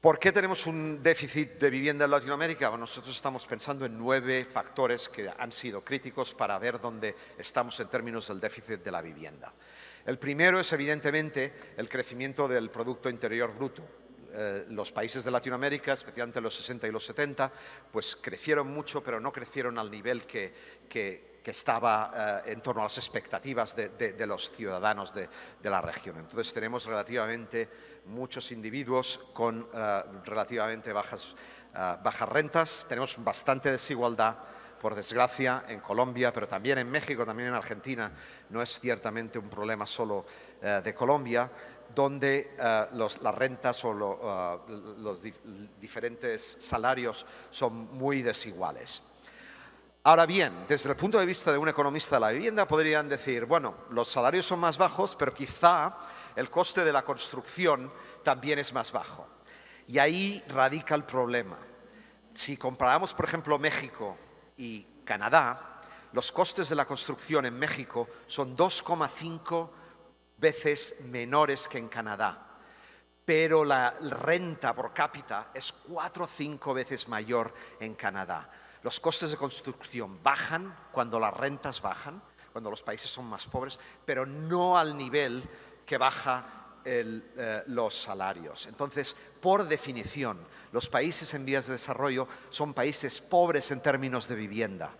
¿Por qué tenemos un déficit de vivienda en Latinoamérica? Bueno, nosotros estamos pensando en 9 factores que han sido críticos para ver dónde estamos en términos del déficit de la vivienda. El primero es, evidentemente, el crecimiento del Producto Interior Bruto. Los países de Latinoamérica, especialmente los 60 y los 70, pues crecieron mucho, pero no crecieron al nivel que estaba en torno a las expectativas de los ciudadanos de la región. Entonces tenemos relativamente muchos individuos con relativamente bajas rentas, tenemos bastante desigualdad, por desgracia, en Colombia, pero también en México, también en Argentina. No es ciertamente un problema solo de Colombia, donde las rentas o los diferentes salarios son muy desiguales. Ahora bien, desde el punto de vista de un economista de la vivienda, podrían decir, bueno, los salarios son más bajos, pero quizá el coste de la construcción también es más bajo. Y ahí radica el problema. Si comparamos, por ejemplo, México y Canadá, los costes de la construcción en México son 2,5 veces menores que en Canadá, pero la renta por cápita es 4 o 5 veces mayor en Canadá. Los costes de construcción bajan cuando las rentas bajan, cuando los países son más pobres, pero no al nivel que baja los salarios. Entonces, por definición, los países en vías de desarrollo son países pobres en términos de vivienda,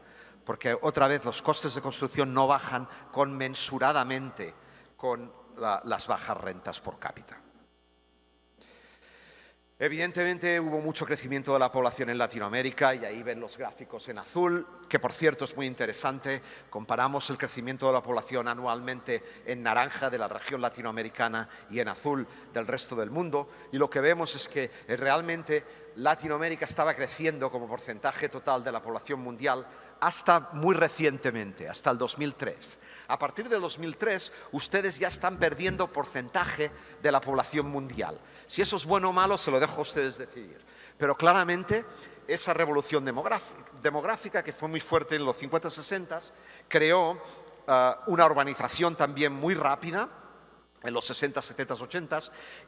porque otra vez los costes de construcción no bajan conmensuradamente con las bajas rentas por cápita. Evidentemente hubo mucho crecimiento de la población en Latinoamérica y ahí ven los gráficos en azul, que por cierto es muy interesante. Comparamos el crecimiento de la población anualmente en naranja de la región latinoamericana y en azul del resto del mundo, y lo que vemos es que realmente Latinoamérica estaba creciendo como porcentaje total de la población mundial hasta muy recientemente, hasta el 2003. A partir del 2003, ustedes ya están perdiendo porcentaje de la población mundial. Si eso es bueno o malo, se lo dejo a ustedes decidir. Pero claramente, esa revolución demográfica, que fue muy fuerte en los 50-60, creó una urbanización también muy rápida en los 60, 70, 80,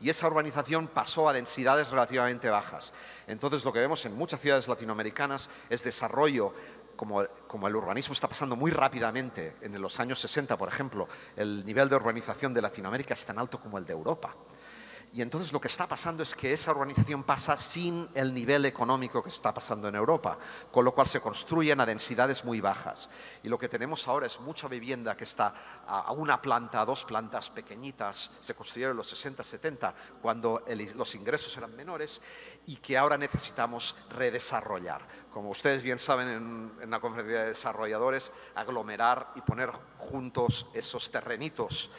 y esa urbanización pasó a densidades relativamente bajas. Entonces, lo que vemos en muchas ciudades latinoamericanas es desarrollo. Como el urbanismo está pasando muy rápidamente, en los años 60, por ejemplo, el nivel de urbanización de Latinoamérica es tan alto como el de Europa. Y entonces lo que está pasando es que esa urbanización pasa sin el nivel económico que está pasando en Europa, con lo cual se construyen a densidades muy bajas. Y lo que tenemos ahora es mucha vivienda que está a una planta, a 2 plantas pequeñitas, se construyeron en los 60, 70, cuando los ingresos eran menores, y que ahora necesitamos redesarrollar. Como ustedes bien saben, en la conferencia de desarrolladores, aglomerar y poner juntos esos terrenitos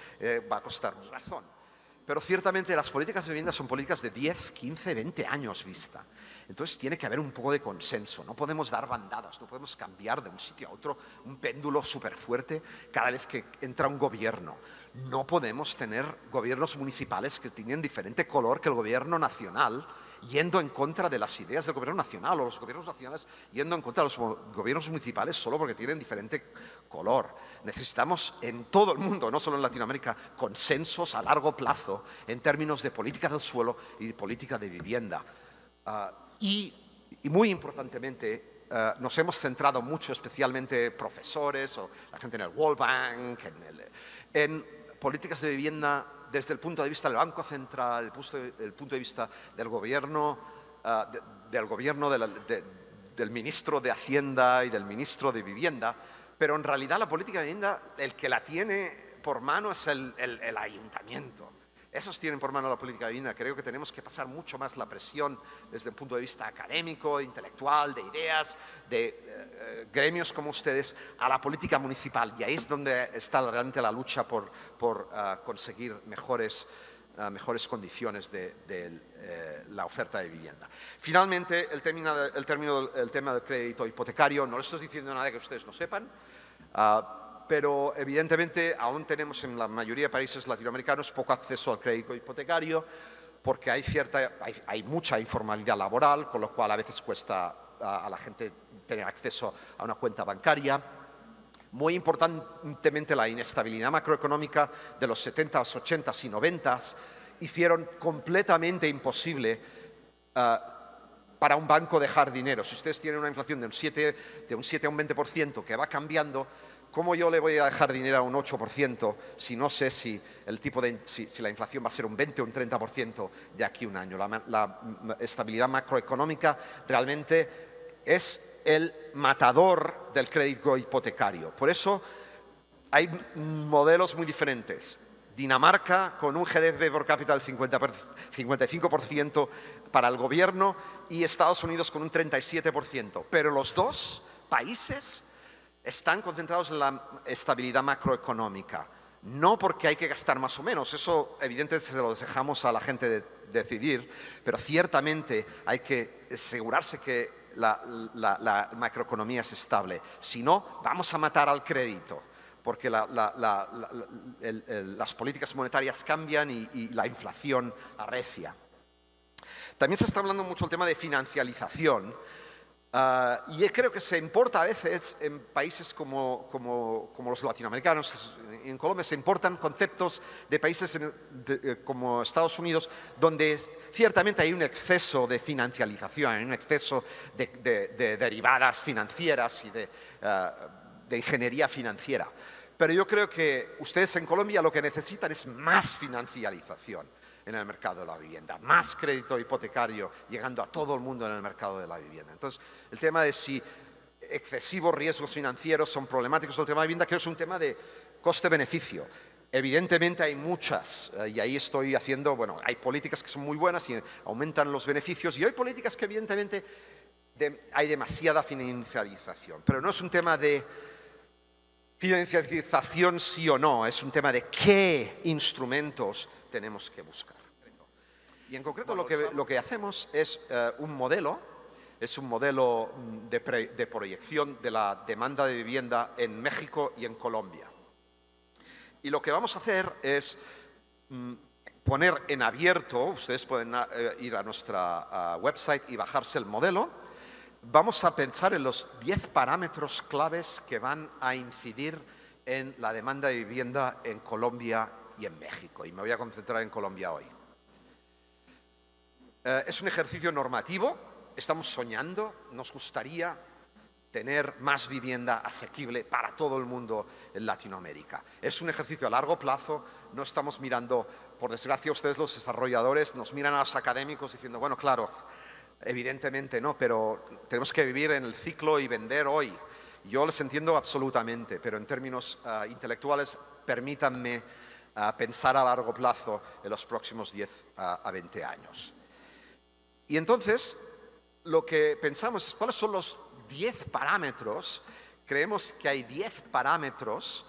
va a costar una razón. Pero ciertamente las políticas de vivienda son políticas de 10, 15, 20 años vista. Entonces tiene que haber un poco de consenso. No podemos dar bandadas, no podemos cambiar de un sitio a otro un péndulo súper fuerte cada vez que entra un gobierno. No podemos tener gobiernos municipales que tienen diferente color que el gobierno nacional, yendo en contra de las ideas del gobierno nacional, o los gobiernos nacionales yendo en contra de los gobiernos municipales solo porque tienen diferente color. Necesitamos en todo el mundo, no solo en Latinoamérica, consensos a largo plazo en términos de política del suelo y de política de vivienda. Y muy importantemente, nos hemos centrado mucho, especialmente profesores o la gente en el World Bank, en políticas de vivienda desde el punto de vista del Banco Central, el punto de vista del gobierno, del ministro de Hacienda y del ministro de Vivienda, pero en realidad la política de vivienda, el que la tiene por mano es el ayuntamiento. Esos tienen por mano la política de vivienda. Creo que tenemos que pasar mucho más la presión desde el punto de vista académico, intelectual, de ideas, de gremios como ustedes, a la política municipal. Y ahí es donde está realmente la lucha por conseguir mejores condiciones de la oferta de vivienda. Finalmente, el tema del crédito hipotecario. No les estoy diciendo nada que ustedes no sepan, pero evidentemente aún tenemos en la mayoría de países latinoamericanos poco acceso al crédito hipotecario porque hay mucha informalidad laboral, con lo cual a veces cuesta a la gente tener acceso a una cuenta bancaria. Muy importantemente, la inestabilidad macroeconómica de los 70s, 80s y 90s hicieron completamente imposible para un banco dejar dinero. Si ustedes tienen una inflación de un 7 a un 20% que va cambiando, ¿cómo yo le voy a dejar dinero a un 8% si no sé si la inflación va a ser un 20 o un 30% de aquí a un año? La estabilidad macroeconómica realmente es el matador del crédito hipotecario. Por eso hay modelos muy diferentes. Dinamarca con un GDP por cápita del 55% para el gobierno y Estados Unidos con un 37%. Pero los dos países están concentrados en la estabilidad macroeconómica. No porque hay que gastar más o menos, eso evidentemente se lo dejamos a la gente de decidir, pero ciertamente hay que asegurarse que la macroeconomía es estable. Si no, vamos a matar al crédito, porque las políticas monetarias cambian y la inflación arrecia. También se está hablando mucho del tema de financialización. Y creo que se importa a veces en países como los latinoamericanos, en Colombia se importan conceptos de países como Estados Unidos, donde ciertamente hay un exceso de financialización, hay un exceso de derivadas financieras y de ingeniería financiera. Pero yo creo que ustedes en Colombia lo que necesitan es más financialización en el mercado de la vivienda, más crédito hipotecario llegando a todo el mundo en el mercado de la vivienda. Entonces, el tema de si excesivos riesgos financieros son problemáticos en el tema de la vivienda, creo que es un tema de coste-beneficio. Evidentemente hay muchas, y ahí estoy haciendo, bueno, hay políticas que son muy buenas y aumentan los beneficios, y hay políticas que evidentemente hay demasiada financialización, pero no es un tema de financialización sí o no, es un tema de qué instrumentos tenemos que buscar. Y en concreto lo que hacemos es un modelo de proyección de la demanda de vivienda en México y en Colombia. Y lo que vamos a hacer es poner en abierto, ustedes pueden ir a nuestra website y bajarse el modelo. Vamos a pensar en los 10 parámetros claves que van a incidir en la demanda de vivienda en Colombia y en México. Y me voy a concentrar en Colombia hoy. Es un ejercicio normativo, estamos soñando, nos gustaría tener más vivienda asequible para todo el mundo en Latinoamérica. Es un ejercicio a largo plazo, no estamos mirando, por desgracia ustedes los desarrolladores nos miran a los académicos diciendo, bueno, claro, evidentemente no, pero tenemos que vivir en el ciclo y vender hoy. Yo les entiendo absolutamente, pero en términos intelectuales, permítanme pensar a largo plazo en los próximos 10 a 20 años. Y entonces, lo que pensamos es cuáles son los 10 parámetros. Creemos que hay 10 parámetros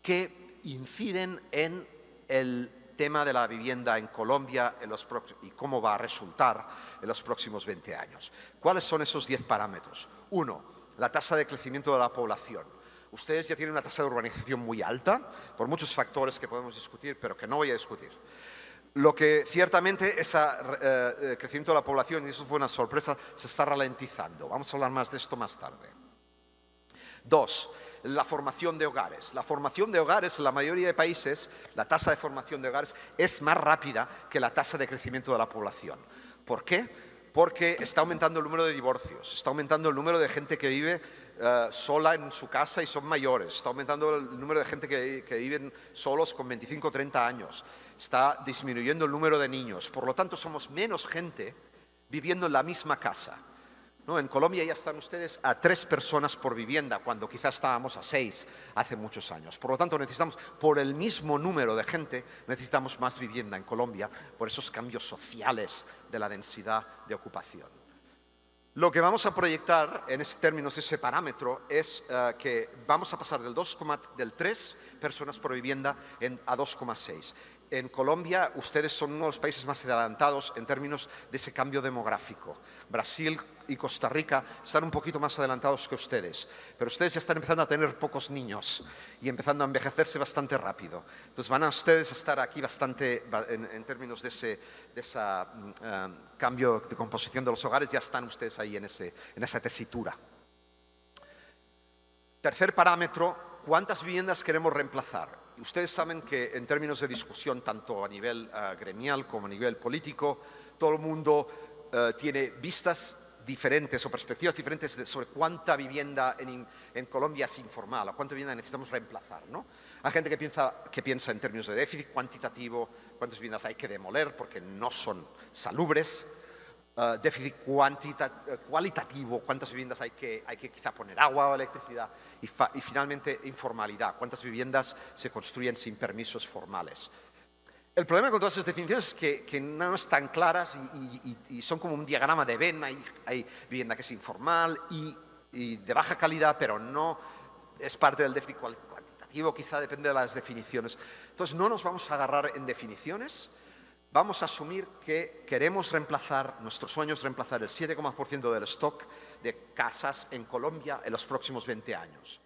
que inciden en el tema de la vivienda en Colombia y cómo va a resultar en los próximos 20 años. ¿Cuáles son esos 10 parámetros? 1, la tasa de crecimiento de la población. Ustedes ya tienen una tasa de urbanización muy alta, por muchos factores que podemos discutir, pero que no voy a discutir. Lo que ciertamente ese crecimiento de la población, y eso fue una sorpresa, se está ralentizando. Vamos a hablar más de esto más tarde. 2, la formación de hogares. La formación de hogares, en la mayoría de países, la tasa de formación de hogares es más rápida que la tasa de crecimiento de la población. ¿Por qué? Porque está aumentando el número de divorcios, está aumentando el número de gente que vive sola en su casa y son mayores, está aumentando el número de gente que viven solos con 25 o 30 años, está disminuyendo el número de niños. Por lo tanto, somos menos gente viviendo en la misma casa. ¿No? En Colombia ya están ustedes a 3 personas por vivienda, cuando quizás estábamos a 6 hace muchos años. Por lo tanto, necesitamos, por el mismo número de gente, necesitamos más vivienda en Colombia por esos cambios sociales de la densidad de ocupación. Lo que vamos a proyectar en términos de ese parámetro es que vamos a pasar del 3 personas por vivienda a 2,6. En Colombia, ustedes son uno de los países más adelantados en términos de ese cambio demográfico. Brasil y Costa Rica están un poquito más adelantados que ustedes, pero ustedes ya están empezando a tener pocos niños y empezando a envejecerse bastante rápido. Entonces van a ustedes estar aquí bastante, en términos de ese cambio de composición de los hogares, ya están ustedes ahí en esa tesitura. Tercer parámetro, ¿cuántas viviendas queremos reemplazar? Ustedes saben que en términos de discusión, tanto a nivel gremial como a nivel político, todo el mundo tiene vistas diferentes o perspectivas diferentes sobre cuánta vivienda en Colombia es informal o cuánta vivienda necesitamos reemplazar, ¿no? Hay gente que piensa en términos de déficit cuantitativo, cuántas viviendas hay que demoler porque no son salubres, déficit cualitativo, cuántas viviendas hay que quizá poner agua o electricidad y finalmente informalidad, cuántas viviendas se construyen sin permisos formales. El problema con todas esas definiciones es que no están claras y son como un diagrama de Venn. Hay vivienda que es informal y de baja calidad, pero no es parte del déficit cuantitativo, quizá depende de las definiciones. Entonces, no nos vamos a agarrar en definiciones, vamos a asumir que queremos reemplazar, nuestro sueño es reemplazar el 7,% del stock de casas en Colombia en los próximos 20 años.